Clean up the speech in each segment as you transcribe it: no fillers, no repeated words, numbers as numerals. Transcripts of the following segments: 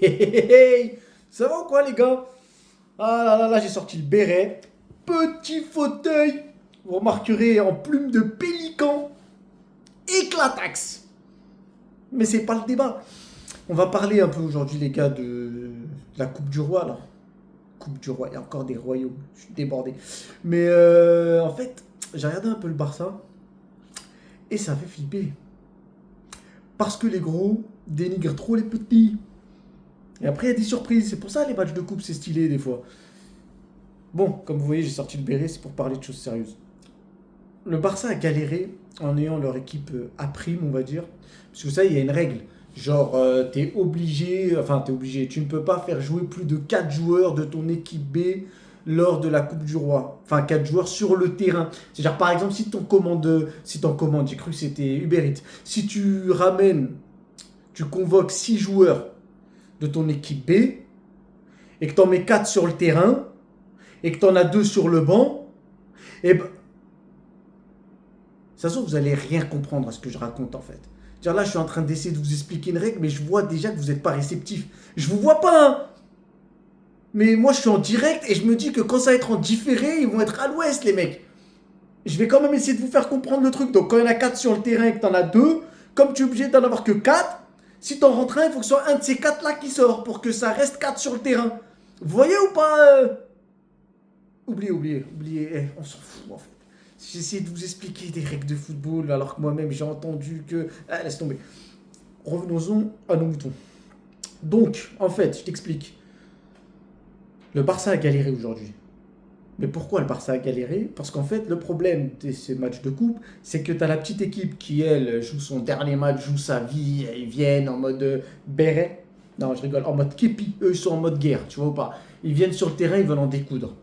Hey, ça va ou quoi les gars? Ah là là là, j'ai sorti le béret. Petit fauteuil. Vous remarquerez en plume de pélican. Éclataxe. Mais c'est pas le débat. On va parler un peu aujourd'hui les gars de la Coupe du Roi là. Coupe du Roi, il y a encore des royaumes. Je suis débordé. Mais en fait, j'ai regardé un peu le Barça. Et ça fait flipper. Parce que les gros dénigrent trop les petits. Et après, il y a des surprises. C'est pour ça les matchs de coupe, c'est stylé des fois. Bon, comme vous voyez, j'ai sorti le béret, c'est pour parler de choses sérieuses. Le Barça a galéré en ayant leur équipe A prime, on va dire. Parce que ça, il y a une règle. Genre, t'es obligé, tu ne peux pas faire jouer plus de 4 joueurs de ton équipe B lors de la Coupe du Roi. Enfin, 4 joueurs sur le terrain. C'est-à-dire, par exemple, si ton commande, j'ai cru que c'était Uber Eats. Si tu convoques 6 joueurs de ton équipe B et que t'en mets 4 sur le terrain et que t'en as 2 sur le banc, et ben, ça se trouve, vous allez rien comprendre à ce que je raconte en fait. Dire là, je suis en train d'essayer de vous expliquer une règle, mais je vois déjà que vous n'êtes pas réceptif. Je vous vois pas, hein. Mais moi, je suis en direct et je me dis que quand ça va être en différé, ils vont être à l'ouest, les mecs. Je vais quand même essayer de vous faire comprendre le truc. Donc, quand il y en a 4 sur le terrain et que t'en as 2, comme tu es obligé d'en avoir que 4, si t'en rentres un, il faut que ce soit un de ces 4 là qui sort pour que ça reste 4 sur le terrain. Vous voyez ou pas oubliez. On s'en fout en fait. J'essaie de vous expliquer des règles de football alors que moi-même j'ai entendu que. Ah, laisse tomber. Revenons-en à nos moutons. Donc, en fait, je t'explique. Le Barça a galéré aujourd'hui. Mais pourquoi le Barça a galéré? Parce qu'en fait, le problème de ces matchs de coupe, c'est que tu as la petite équipe qui, elle, joue son dernier match, joue sa vie, ils viennent en mode béret. Non, je rigole, en mode képi. Eux, ils sont en mode guerre, tu vois ou pas? Ils viennent sur le terrain, ils veulent en découdre.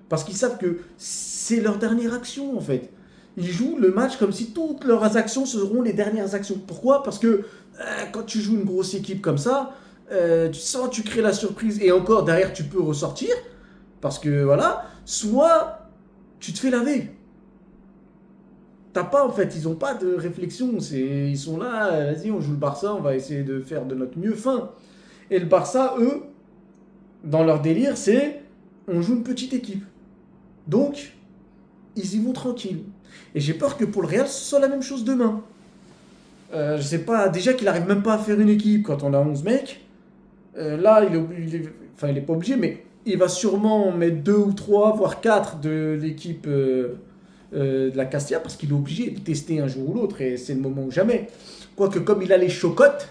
Parce qu'ils savent que c'est leur dernière action, en fait. Ils jouent le match comme si toutes leurs actions seront les dernières actions. Pourquoi? Parce que quand tu joues une grosse équipe comme ça, tu crées la surprise et encore derrière tu peux ressortir. Parce que voilà, soit tu te fais laver. T'as pas en fait, ils ont pas de réflexion. Ils sont là, vas-y, on joue le Barça, on va essayer de faire de notre mieux. Fin. Et le Barça, eux, dans leur délire, c'est on joue une petite équipe. Donc, ils y vont tranquilles. Et j'ai peur que pour le Real, ce soit la même chose demain. Je sais pas, déjà qu'il arrive même pas à faire une équipe quand on a 11 mecs. Là, enfin, il est pas obligé, mais il va sûrement mettre 2 ou 3, voire 4 de l'équipe de la Castilla parce qu'il est obligé de tester un jour ou l'autre et c'est le moment ou jamais. Quoique, comme il a les chocottes,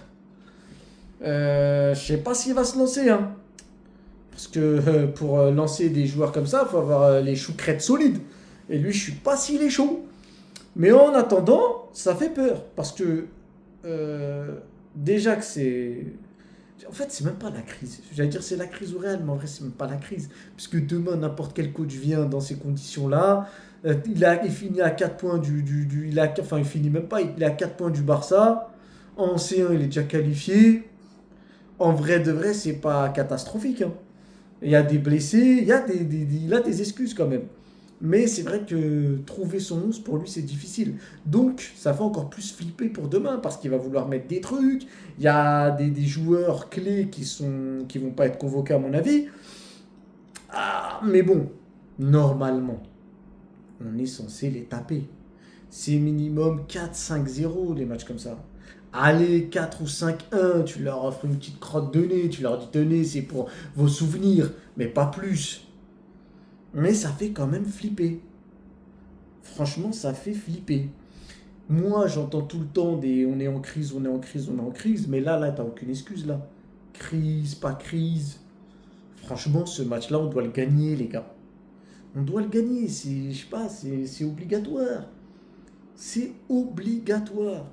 je sais pas s'il va se lancer. Hein. Parce que pour lancer des joueurs comme ça, il faut avoir les choucrettes solides. Et lui, je suis pas s'il est chaud. Mais en attendant, ça fait peur. Parce que déjà que c'est. En fait, c'est même pas la crise. J'allais dire c'est la crise au Real, mais en vrai, c'est même pas la crise. Puisque demain, n'importe quel coach vient dans ces conditions-là. Il finit à 4 points enfin, il finit même pas. Il est à 4 points du Barça. En C1, il est déjà qualifié. En vrai de vrai, c'est pas catastrophique. Hein. Il y a des blessés, il a des excuses quand même. Mais c'est vrai que trouver son 11 pour lui c'est difficile. Donc ça fait encore plus flipper pour demain parce qu'il va vouloir mettre des trucs. Il y a des joueurs clés qui vont pas être convoqués à mon avis. Ah, mais bon, normalement, on est censé les taper. C'est minimum 4-5-0 les matchs comme ça. Allez, 4 ou 5-1, tu leur offres une petite crotte de nez, tu leur dis tenez, c'est pour vos souvenirs, mais pas plus. Mais ça fait quand même flipper. Franchement, ça fait flipper. Moi, j'entends tout le temps des on est en crise, on est en crise, on est en crise, mais là, t'as aucune excuse là. Crise, pas crise. Franchement, ce match-là, on doit le gagner, les gars. On doit le gagner, je sais pas, c'est obligatoire. C'est obligatoire.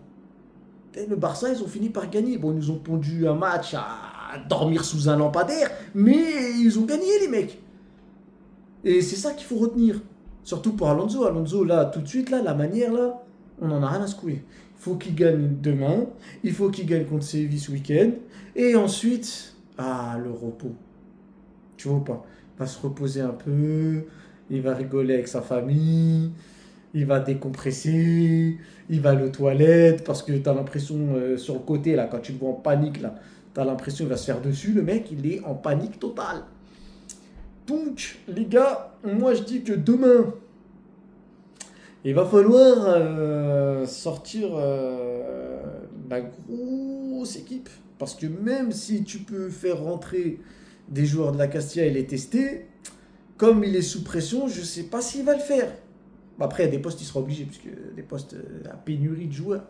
Et le Barça, ils ont fini par gagner. Bon, ils nous ont pondu un match à dormir sous un lampadaire, mais ils ont gagné, les mecs. Et c'est ça qu'il faut retenir. Surtout pour Alonso. Alonso, là, tout de suite, là, la manière, là, on en a rien à secouer. Il faut qu'il gagne demain. Il faut qu'il gagne contre Séville ce week-end. Et ensuite, le repos. Tu vois pas? Il va se reposer un peu. Il va rigoler avec sa famille. Il va décompresser. Il va aller aux toilettes. Parce que tu as l'impression, sur le côté, là, quand tu le vois en panique, là, T'as l'impression qu'il va se faire dessus, le mec, il est en panique totale. Donc, les gars, moi je dis que demain, il va falloir sortir la grosse équipe. Parce que même si tu peux faire rentrer des joueurs de la Castilla et les tester, comme il est sous pression, je sais pas s'il va le faire. Après, il y a des postes, il sera obligé, puisque des postes à pénurie de joueurs.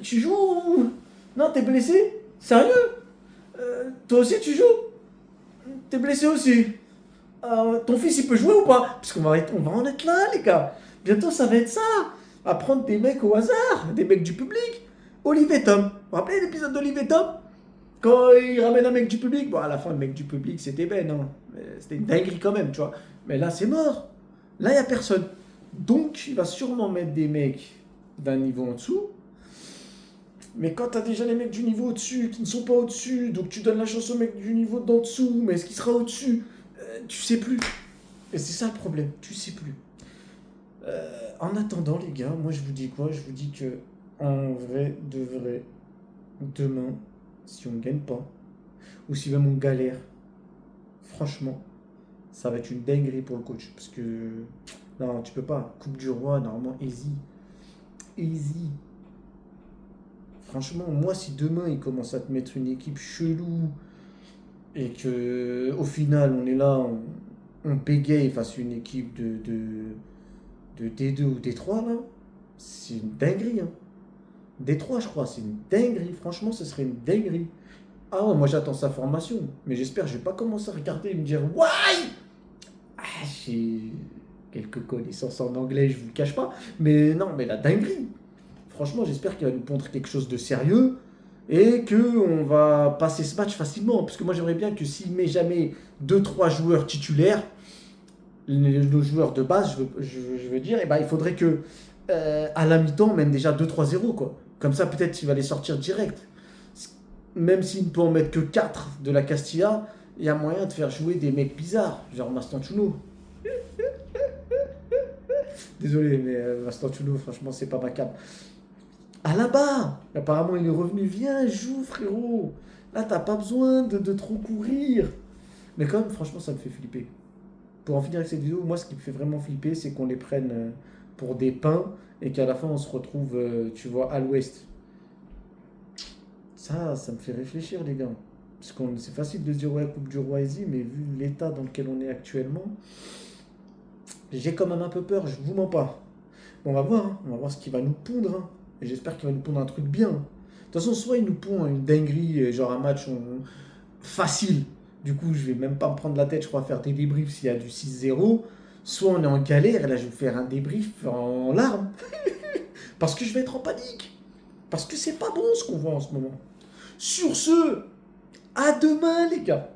Tu joues ou... Non, t'es blessé? Sérieux? Toi aussi, tu joues? T'es blessé aussi? Ton fils, il peut jouer ou pas? Parce on va en être là, les gars. Bientôt, ça va être ça. À prendre des mecs au hasard, des mecs du public. Olivier Tom. Vous vous rappelez l'épisode d'Olivier Tom? Quand il ramène un mec du public, bon, à la fin, le mec du public, c'était Ben, hein. C'était une dinguerie quand même, tu vois. Mais là, c'est mort. Là, il n'y a personne. Donc, il va sûrement mettre des mecs d'un niveau en dessous. Mais quand tu as déjà les mecs du niveau au-dessus qui ne sont pas au-dessus, donc tu donnes la chance au mec du niveau d'en dessous, mais est-ce qu'il sera au-dessus? Tu sais plus. Et c'est ça le problème, tu sais plus. En attendant, les gars, moi je vous dis quoi? Je vous dis que, en vrai, de vrai, demain, si on ne gagne pas, ou si même on galère, franchement, ça va être une dinguerie pour le coach. Parce que, non, tu peux pas. Coupe du Roi, normalement, easy. Easy. Franchement, moi, si demain, il commence à te mettre une équipe chelou, et que au final, on est là, on bégaye face à une équipe de D2 ou D3, là, c'est une dinguerie, hein. D3, je crois, c'est une dinguerie. Franchement, ce serait une dinguerie. Ah ouais, moi j'attends sa formation. Mais j'espère que je vais pas commencer à regarder et me dire Why. J'ai quelques connaissances en anglais, je vous le cache pas. Mais non, mais la dinguerie. Franchement, j'espère qu'il va nous pondre quelque chose de sérieux et qu'on va passer ce match facilement. Parce que moi j'aimerais bien que s'il met jamais deux trois joueurs titulaires, nos joueurs de base, je veux dire, et ben, il faudrait que à la mi-temps, on mène déjà 2-3-0, quoi. Comme ça, peut-être il va les sortir direct. Même s'il ne peut en mettre que 4 de la Castilla, il y a moyen de faire jouer des mecs bizarres, genre Mastantuono. Désolé, mais Mastantuono, franchement, c'est pas ma cape. Ah là-bas, apparemment, il est revenu. Viens, joue, frérot. Là, t'as pas besoin de trop courir. Mais quand même, franchement, ça me fait flipper. Pour en finir avec cette vidéo, moi, ce qui me fait vraiment flipper, c'est qu'on les prenne pour des pains et qu'à la fin, on se retrouve, tu vois, à l'ouest. Ça me fait réfléchir, les gars. Parce que c'est facile de se dire, ouais, Coupe du Roi easy, mais vu l'état dans lequel on est actuellement, j'ai quand même un peu peur, je vous mens pas. Bon, on va voir, hein. On va voir ce qu'il va nous pondre, hein. Et j'espère qu'il va nous pondre un truc bien. De toute façon, soit il nous pond une dinguerie, genre un match facile. Du coup, je vais même pas me prendre la tête, je crois, faire des débriefs s'il y a du 6-0. Soit on est en galère, et là, je vais vous faire un débrief en larmes. Parce que je vais être en panique. Parce que c'est pas bon ce qu'on voit en ce moment. Sur ce, à demain, les gars.